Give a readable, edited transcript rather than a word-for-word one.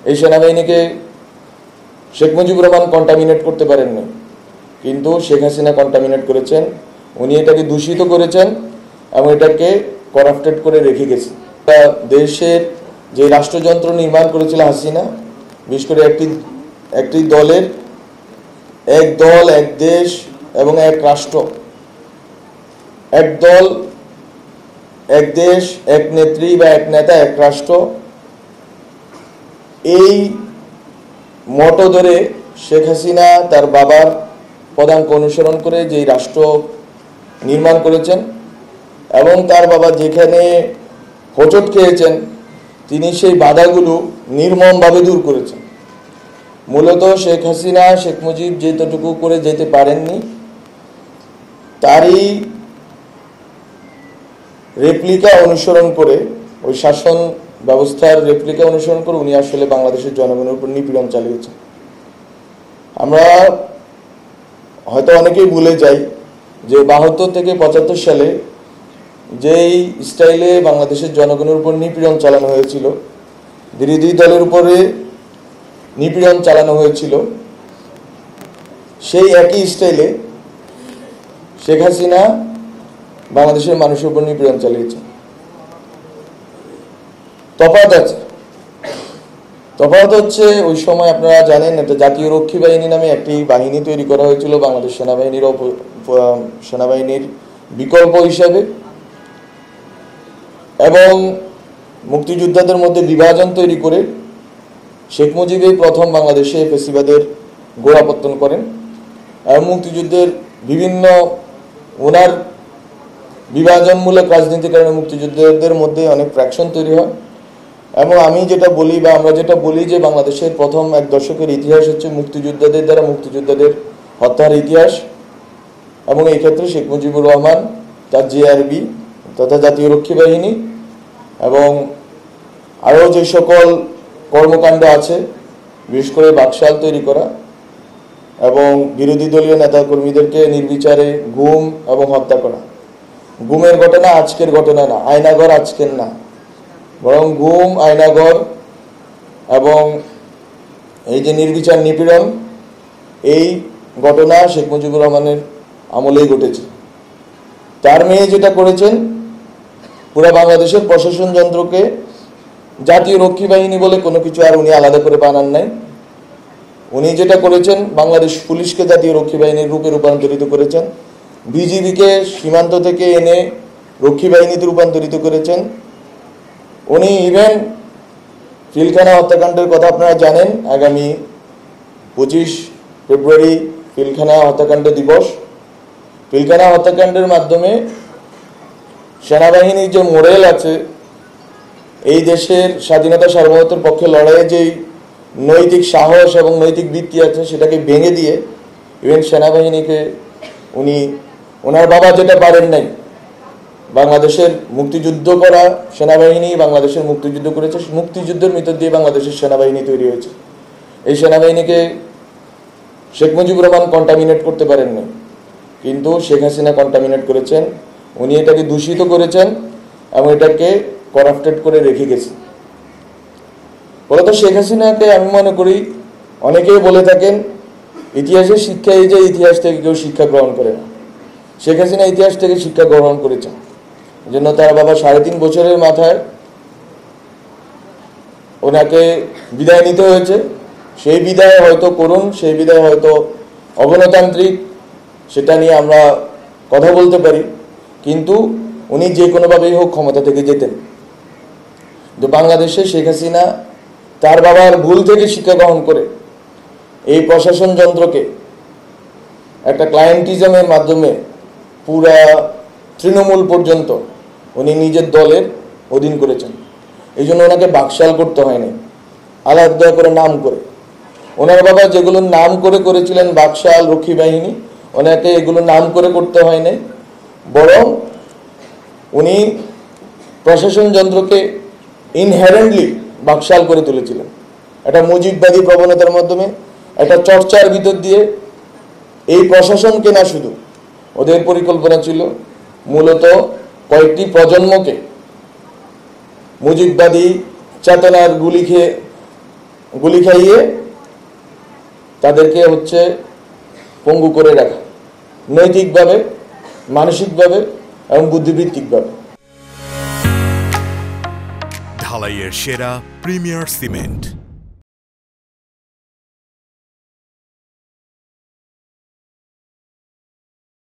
এই সেনাবাহিনীকে শেখ মুজিবুর রহমান কন্টামিনেট করতে পারেননি, কিন্তু শেখ হাসিনা কন্টামিনেট করেছেন। উনি এটাকে দূষিত করেছেন এবং এটাকে করাপ্টেড করে রেখে গেছে। দেশের যে রাষ্ট্রযন্ত্র নির্মাণ করেছিল হাসিনা, বিশেষ করে একটি দলের এক দল, এক দেশ এবং এক রাষ্ট্র, এক দল, এক দেশ, এক নেত্রী বা এক নেতা, এক রাষ্ট্র, এই মটো ধরে শেখ হাসিনা তার বাবার পদাঙ্ক অনুসরণ করে যেই রাষ্ট্র নির্মাণ করেছেন এবং তার বাবা যেখানে হোঁচট খেয়েছেন তিনি সেই বাধাগুলো নির্মমভাবে দূর করেছেন। মূলত শেখ হাসিনা, শেখ মুজিব যেতটুকু করে যেতে পারেননি তারই রেপ্লিকা অনুসরণ করে, ওই শাসন ব্যবস্থার রেপ্লিকা অনুসরণ করে উনি আসলে বাংলাদেশের জনগণের উপর নিপীড়ন চালিয়েছেন। আমরা হয়তো অনেকেই ভুলে যাই যে 72 থেকে 75 সালে যেই স্টাইলে বাংলাদেশের জনগণের উপর নিপীড়ন চালানো হয়েছিল, বিরোধী দলের উপরে নিপীড়ন চালানো হয়েছিল, সেই একই স্টাইলে শেখ হাসিনা বাংলাদেশের মানুষের উপর নিপীড়ন চালিয়েছে। তফাৎ আছে, তফাৎ হচ্ছে ওই সময় আপনারা জানেন একটা জাতীয় রক্ষী বাহিনী নামে একটি বাহিনী তৈরি করা হয়েছিল বাংলাদেশ সেনাবাহিনীর বিকল্প হিসাবে, এবং মুক্তিযোদ্ধাদের মধ্যে বিভাজন তৈরি করে শেখ মুজিবই প্রথম বাংলাদেশে ফ্যাসিবাদের গোড়াপত্তন করেন এবং মুক্তিযুদ্ধের বিভিন্ন ওনার বিভাজনমূলক রাজনীতির কারণে মুক্তিযোদ্ধাদের মধ্যে অনেক ফ্র্যাকশন তৈরি হয়। এবং আমি যেটা বলি বা আমরা যেটা বলি যে বাংলাদেশের প্রথম এক দশকের ইতিহাস হচ্ছে মুক্তিযোদ্ধাদের দ্বারা মুক্তিযোদ্ধাদের হত্যার ইতিহাস, এবং এই ক্ষেত্রে শেখ মুজিবুর রহমান, তার জিআরবি তথা জাতীয় রক্ষী বাহিনী এবং আরও যে সকল কর্মকাণ্ড আছে, বিশেষ করে বাকশাল তৈরি করা এবং বিরোধী দলীয় নেতাকর্মীদেরকে নির্বিচারে গুম এবং হত্যা করা। গুমের ঘটনা আজকের ঘটনা না, আয়নাঘর আজকের না, বরং গুম, আয়নাঘর এবং এই যে নির্বিচার নিপীড়ন, এই ঘটনা শেখ মুজিবুর রহমানের আমলেই ঘটেছে। তার মেয়ে যেটা করেছেন, পুরো বাংলাদেশের প্রশাসন যন্ত্রকে জাতীয় রক্ষী বাহিনী বলে কোনো কিছু আর উনি আলাদা করে বানান নাই। উনি যেটা করেছেন, বাংলাদেশ পুলিশকে জাতীয় রক্ষী বাহিনীর রূপে রূপান্তরিত করেছেন, বিজিবিকে সীমান্ত থেকে এনে রক্ষী বাহিনীতে রূপান্তরিত করেছেন। উনি ইভেন পিলখানা হত্যাকাণ্ডের কথা আপনারা জানেন, আগামী 25 ফেব্রুয়ারি পিলখানা হত্যাকাণ্ড দিবস। পিলখানা হত্যাকাণ্ডের মাধ্যমে সেনাবাহিনীর যে মোরাল আছে, এই দেশের স্বাধীনতা সার্বভৌমত্বের পক্ষে লড়াইয়ে যেই নৈতিক সাহস এবং নৈতিক ভিত্তি আছে, সেটাকে ভেঙে দিয়ে ইভেন সেনাবাহিনীকে উনি, ওনার বাবা যেটা পারেন নাই, বাংলাদেশের মুক্তিযুদ্ধ করা সেনাবাহিনী বাংলাদেশের মুক্তিযুদ্ধ করেছে, মুক্তিযুদ্ধের ভিতর দিয়ে বাংলাদেশের সেনাবাহিনী তৈরি হয়েছে। এই সেনাবাহিনীকে শেখ মুজিবুর রহমান কন্টামিনেট করতে পারেননি, কিন্তু শেখ হাসিনা কন্টামিনেট করেছেন। উনি এটাকে দূষিত করেছেন এবং এটাকে করাপ্টেড করে রেখে গেছে। বলতো শেখ হাসিনাকে আমি মনে করি, অনেকেই বলে থাকেন ইতিহাসের শিক্ষা এই যে ইতিহাস থেকে কেউ শিক্ষা গ্রহণ করে না। শেখ হাসিনা ইতিহাস থেকে শিক্ষা গ্রহণ করেছেন, জন্য তার বাবা 3.5 বছরের মাথায় ওনাকে বিদায় নিতে হয়েছে। সেই বিদায় হয়তো করুন, সেই বিদায় হয়তো অগণতান্ত্রিক, সেটা নিয়ে আমরা কথা বলতে পারি, কিন্তু উনি যে কোনোভাবেই হোক ক্ষমতা থেকে যেতেন। তো বাংলাদেশে শেখ হাসিনা তার বাবার ভুল থেকে শিক্ষা গ্রহণ করে এই প্রশাসন যন্ত্রকে একটা ক্লায়েন্টিজমের মাধ্যমে পুরা তৃণমূল পর্যন্ত উনি নিজের দলের অধীন করেছেন। এই জন্য ওনাকে বাকশাল করতে হয়নি, আলাদা করে নাম করে। ওনার বাবা যেগুলো নাম করে করেছিলেন বাকশাল, রক্ষী বাহিনী, ওনাকে এগুলো নাম করে করতে হয়নি, বরং উনি প্রশাসন যন্ত্রকে ইনহেরেন্টলি বাকশাল করে তুলেছিলেন। একটা মুজিববাদী প্রবণতার মাধ্যমে, একটা চর্চার ভিতর দিয়ে এই প্রশাসনকে না, শুধু ওদের পরিকল্পনা ছিল মূলত কয়েকটি প্রজন্মকে মুজিববাদী চেতনার গুলি খেয়ে গুলি খাইয়ে তাদেরকে পঙ্গু করে রাখা, নৈতিকভাবে, মানসিকভাবে এবং বুদ্ধিবৃত্তিকভাবে। ঢালাইয়ের সেরা প্রিমিয়ার সিমেন্ট।